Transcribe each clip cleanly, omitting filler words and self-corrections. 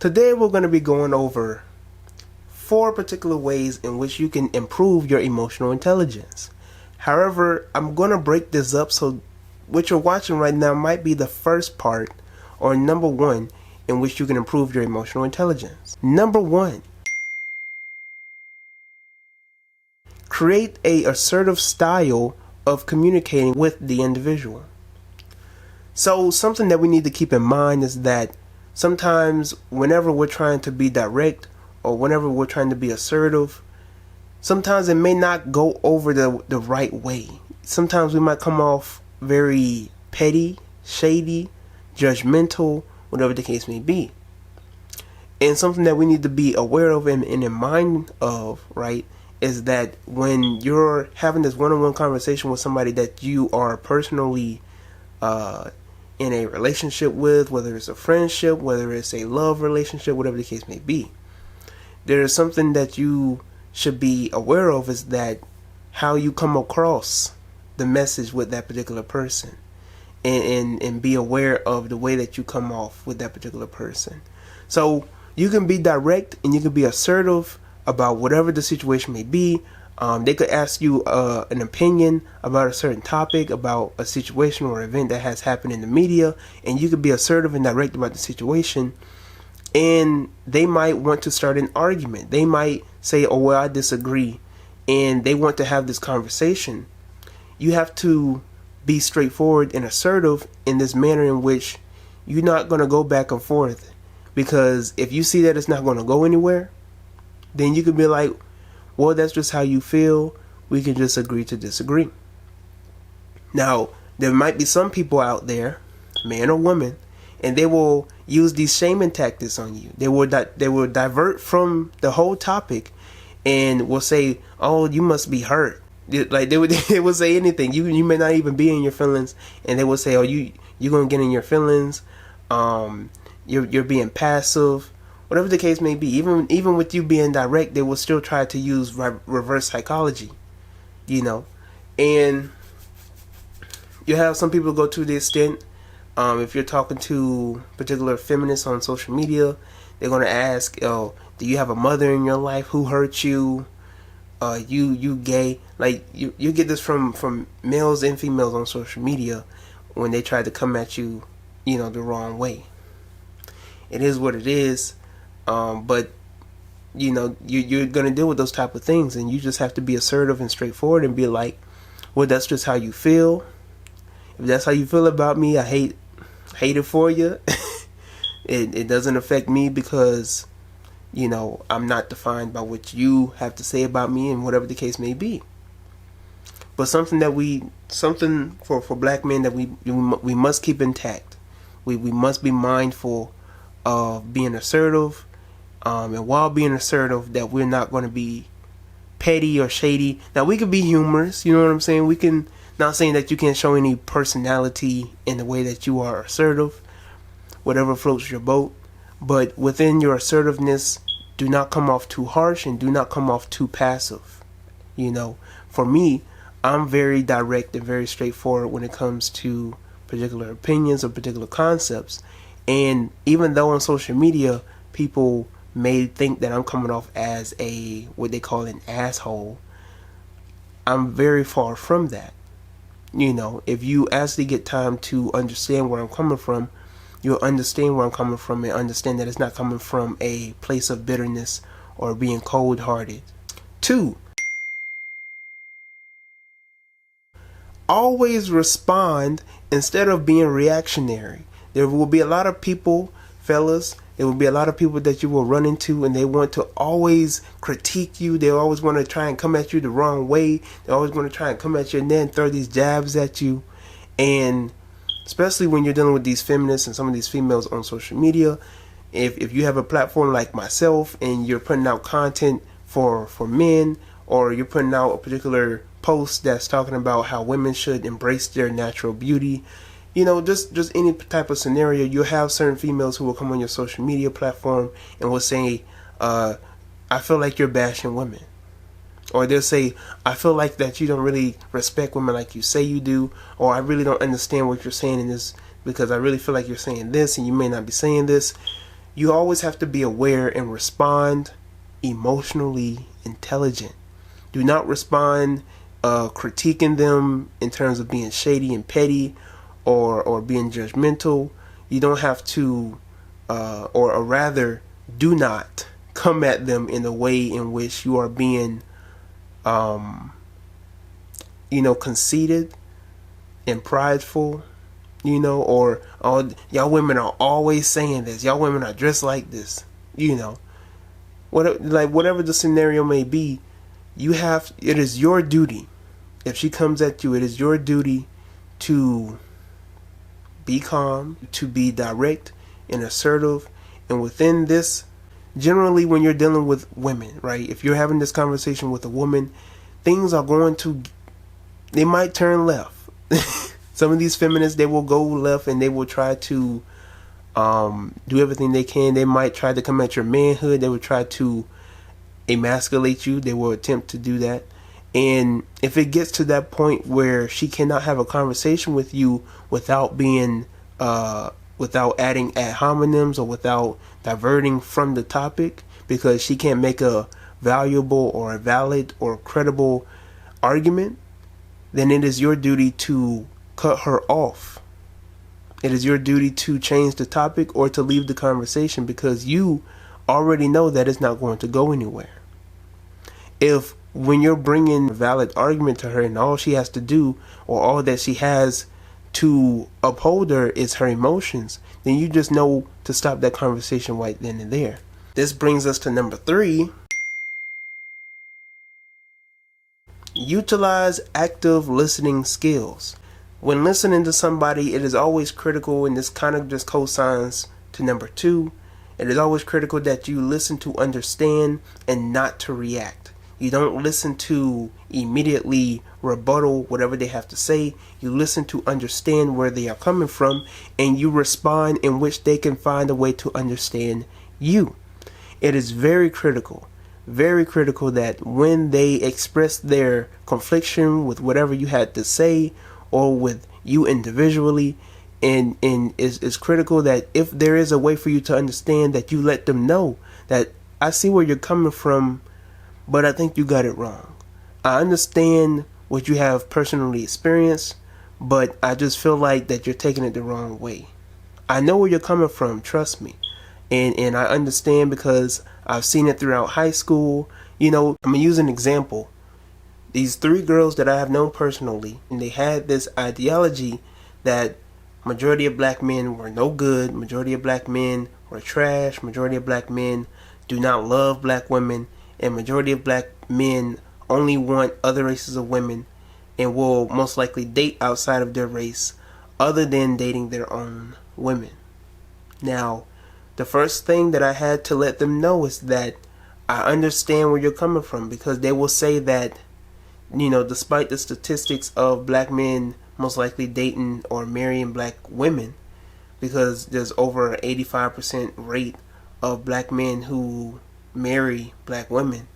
Today we're going to be going over 4 particular ways in which you can improve your emotional intelligence. However, I'm going to break this up, so what you're watching right now might be the first part, or number 1, in which you can improve your emotional intelligence. Number 1, create an assertive style of communicating with the individual. So something that we need to keep in mind is that sometimes whenever we're trying to be direct or whenever we're trying to be assertive, sometimes it may not go over the right way. Sometimes we might come off very petty, shady, judgmental, whatever the case may be. And something that we need to be aware of and in mind of, right, is that when you're having this one-on-one conversation with somebody that you are personally in a relationship with, whether it's a friendship, whether it's a love relationship, whatever the case may be, there is something that you should be aware of, is that how you come across the message with that particular person, and be aware of the way that you come off with that particular person. So you can be direct and you can be assertive about whatever the situation may be. They could ask you an opinion about a certain topic, about a situation or event that has happened in the media, and you could be assertive and direct about the situation. And they might want to start an argument. They might say, oh, well, I disagree, and they want to have this conversation. You have to be straightforward and assertive in this manner in which you're not going to go back and forth. Because if you see that it's not going to go anywhere, then you could be like, well, that's just how you feel. We can just agree to disagree. Now, there might be some people out there, man or woman, and they will use these shaming tactics on you. They will divert from the whole topic and will say, oh, you must be hurt. Like they would say anything. You may not even be in your feelings, and they will say, oh, you're gonna get in your feelings. You're being passive. Whatever the case may be, even with you being direct, they will still try to use reverse psychology, and you have some people go to the extent, if you're talking to particular feminists on social media, they're going to ask, oh, do you have a mother in your life who hurt you? You gay? Like you get this from males and females on social media when they try to come at you, the wrong way. It is what it is. But you're gonna deal with those type of things, and you just have to be assertive and straightforward and be like, well, that's just how you feel. If that's how you feel about me, I hate it for you. It doesn't affect me because I'm not defined by what you have to say about me, and whatever the case may be. But something for black men that we must keep intact. We must be mindful of being assertive. And while being assertive, that we're not going to be petty or shady. Now, we can be humorous, you know what I'm saying? We can, not saying that you can't show any personality in the way that you are assertive, whatever floats your boat. But within your assertiveness, do not come off too harsh and do not come off too passive. For me, I'm very direct and very straightforward when it comes to particular opinions or particular concepts. And even though on social media, people may think that I'm coming off as what they call an asshole, I'm very far from that. If you actually get time to understand where I'm coming from, you'll understand where I'm coming from and understand that it's not coming from a place of bitterness or being cold-hearted. 2, always respond instead of being reactionary. There will be a lot of people, fellas, there will be a lot of people that you will run into, and they want to always critique you. They always want to try and come at you the wrong way. They always want to try and come at you and then throw these jabs at you. And especially when you're dealing with these feminists and some of these females on social media, if you have a platform like myself and you're putting out content for men, or you're putting out a particular post that's talking about how women should embrace their natural beauty, just any type of scenario, you'll have certain females who will come on your social media platform and will say, I feel like you're bashing women. Or they'll say, I feel like that you don't really respect women like you say you do, or I really don't understand what you're saying in this, because I really feel like you're saying this and you may not be saying this. You always have to be aware and respond emotionally intelligent. Do not respond critiquing them in terms of being shady and petty, or being judgmental. You don't have to, or rather, do not come at them in a way in which you are being, conceited and prideful, or, oh, y'all women are always saying this. Y'all women are dressed like this, whatever the scenario may be. It is your duty. If she comes at you, it is your duty to be calm, to be direct and assertive. And within this, generally when you're dealing with women, right? If you're having this conversation with a woman, things are they might turn left. Some of these feminists, they will go left and they will try to do everything they can. They might try to come at your manhood. They will try to emasculate you. They will attempt to do that. And if it gets to that point where she cannot have a conversation with you without being without adding ad hominems, or without diverting from the topic, because she can't make a valuable or a valid or credible argument, then it is your duty to cut her off. It is your duty to change the topic or to leave the conversation, because you already know that it's not going to go anywhere. If when you're bringing a valid argument to her and all she has to do, or all that she has to uphold her, is her emotions, then you just know to stop that conversation right then and there. This brings us to number 3. Utilize active listening skills. When listening to somebody, it is always critical, and this kind of just cosigns to number 2. It is always critical that you listen to understand and not to react. You don't listen to immediately rebuttal whatever they have to say. You listen to understand where they are coming from, and you respond in which they can find a way to understand you. It is very critical that when they express their confliction with whatever you had to say, or with you individually, and it's critical that if there is a way for you to understand, that you let them know that I see where you're coming from, but I think you got it wrong. I understand what you have personally experienced, but I just feel like that you're taking it the wrong way. I know where you're coming from, trust me. And I understand, because I've seen it throughout high school. I'm going to use an example. These 3 girls that I have known personally, and they had this ideology that majority of black men were no good, majority of black men were trash, majority of black men do not love black women, and majority of black men only want other races of women and will most likely date outside of their race other than dating their own women. Now, the first thing that I had to let them know is that I understand where you're coming from, because they will say that, despite the statistics of black men most likely dating or marrying black women, because there's over an 85% rate of black men who marry black women,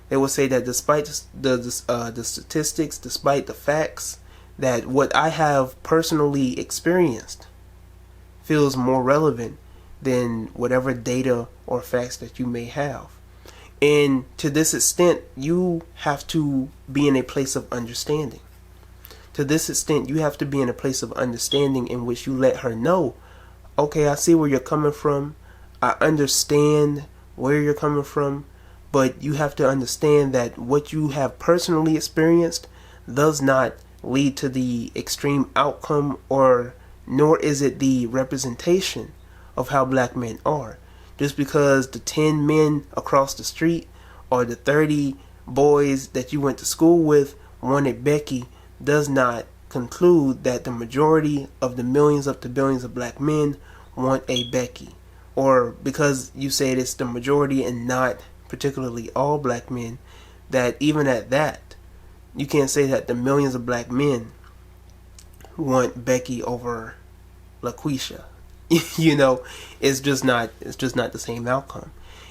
they will say that despite the statistics, despite the facts, that what I have personally experienced feels more relevant than whatever data or facts that you may have. And to this extent, you have to be in a place of understanding. To this extent, you have to be in a place of understanding in which you let her know, okay, I see where you're coming from. I understand where you're coming from, but you have to understand that what you have personally experienced does not lead to the extreme outcome, or nor is it the representation of how black men are. Just because the 10 men across the street or the 30 boys that you went to school with wanted Becky does not conclude that the majority of the millions up to billions of black men want a Becky. Or because you said it's the majority and not particularly all black men, that even at that, you can't say that the millions of black men want Becky over LaQuisha. It's just not the same outcome.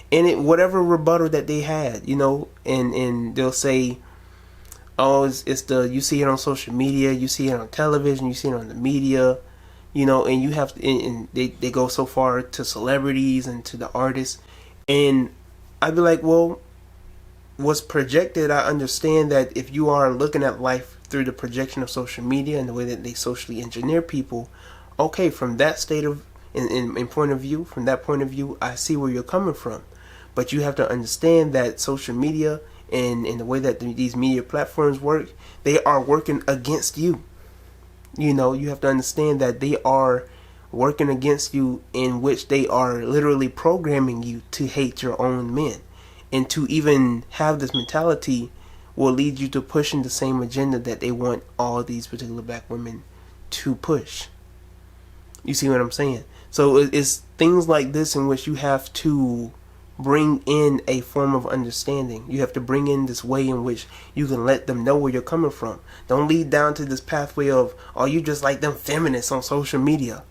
And whatever rebuttal that they had, and they'll say, oh, it's you see it on social media, you see it on television, you see it on the media, And you have to, and they go so far to celebrities and to the artists. And I'd be like, well, what's projected, I understand that if you are looking at life through the projection of social media and the way that they socially engineer people, okay, from that state of in point of view, from that point of view, I see where you're coming from. But you have to understand that social media and the way that these media platforms work, they are working against you. You have to understand that they are working against you, in which they are literally programming you to hate your own men. And to even have this mentality will lead you to pushing the same agenda that they want all these particular black women to push. You see what I'm saying? So it's things like this in which you have to bring in a form of understanding. You have to bring in this way in which you can let them know where you're coming from. Don't lead down to this pathway of, oh, you just like them feminists on social media.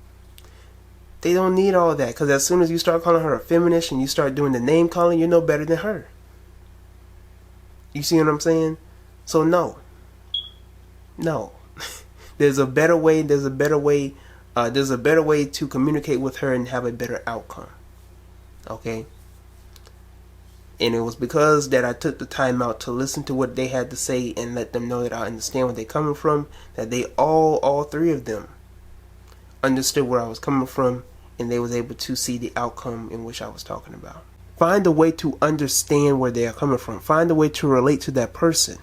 They don't need all that, because as soon as you start calling her a feminist and you start doing the name calling, you're no better than her. You see what I'm saying? So no. There's a better way to communicate with her and have a better outcome. Okay? And it was because that I took the time out to listen to what they had to say and let them know that I understand where they're coming from, that they all three of them understood where I was coming from, and they was able to see the outcome in which I was talking about. Find a way to understand where they are coming from. Find a way to relate to that person.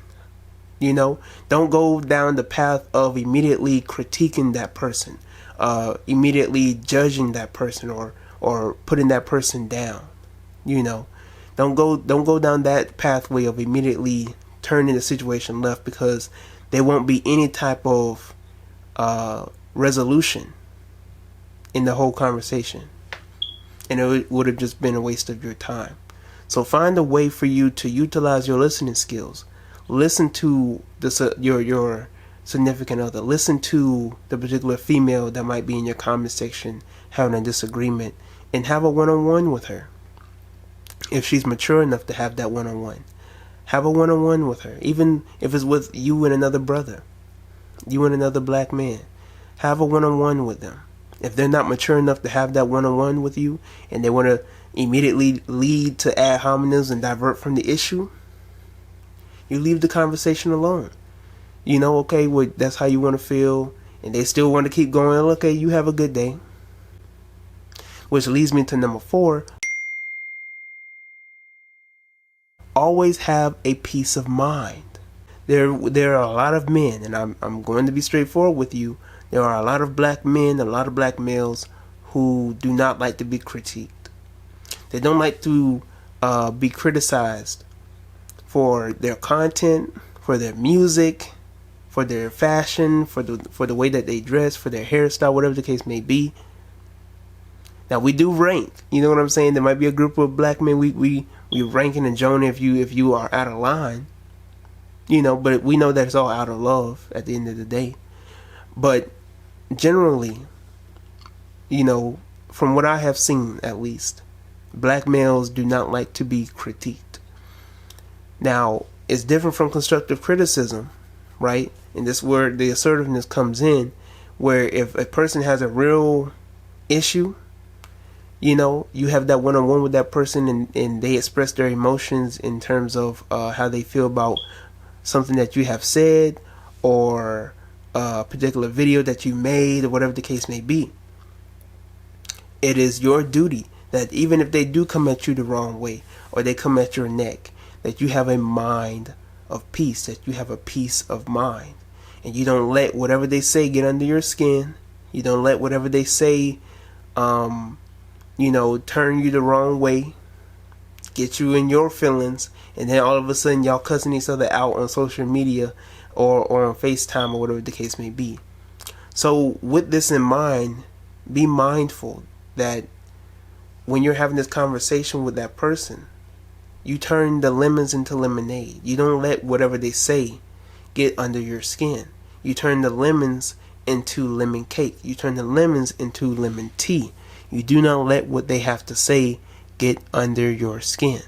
Don't go down the path of immediately critiquing that person, immediately judging that person, or putting that person down. Don't go down that pathway of immediately turning the situation left, because there won't be any type of resolution in the whole conversation, and it would have just been a waste of your time. So find a way for you to utilize your listening skills. Listen to your significant other. Listen to the particular female that might be in your comment section having a disagreement, and have a one-on-one with her. If she's mature enough to have that one-on-one, have a one-on-one with her. Even if it's with you and another brother, you and another black man, have a one-on-one with them. If they're not mature enough to have that one-on-one with you, and they want to immediately lead to ad hominems and divert from the issue, you leave the conversation alone. Okay, well, that's how you want to feel, and they still want to keep going. Okay, you have a good day. Which leads me to number 4. Always have a peace of mind. There are a lot of men, and I'm going to be straightforward with you. There are a lot of black men, a lot of black males who do not like to be critiqued. They don't like to be criticized for their content, for their music, for their fashion, for the way that they dress, for their hairstyle, whatever the case may be. Now we do rank. You know what I'm saying? There might be a group of black men we ranking and joning if you are out of line. But we know that it's all out of love at the end of the day. But generally, from what I have seen at least, black males do not like to be critiqued. Now, it's different from constructive criticism, right? And this where the assertiveness comes in, where if a person has a real issue, you have that one-on-one with that person, and they express their emotions in terms of how they feel about something that you have said, or a particular video that you made, or whatever the case may be. It is your duty that even if they do come at you the wrong way, or they come at your neck, that you have a mind of peace, that you have a peace of mind, and you don't let whatever they say get under your skin. You don't let whatever they say turn you the wrong way, get you in your feelings, and then all of a sudden y'all cussing each other out on social media or on FaceTime or whatever the case may be. So with this in mind, be mindful that when you're having this conversation with that person, you turn the lemons into lemonade. You don't let whatever they say get under your skin. You turn the lemons into lemon cake. You turn the lemons into lemon tea. You do not let what they have to say get under your skin.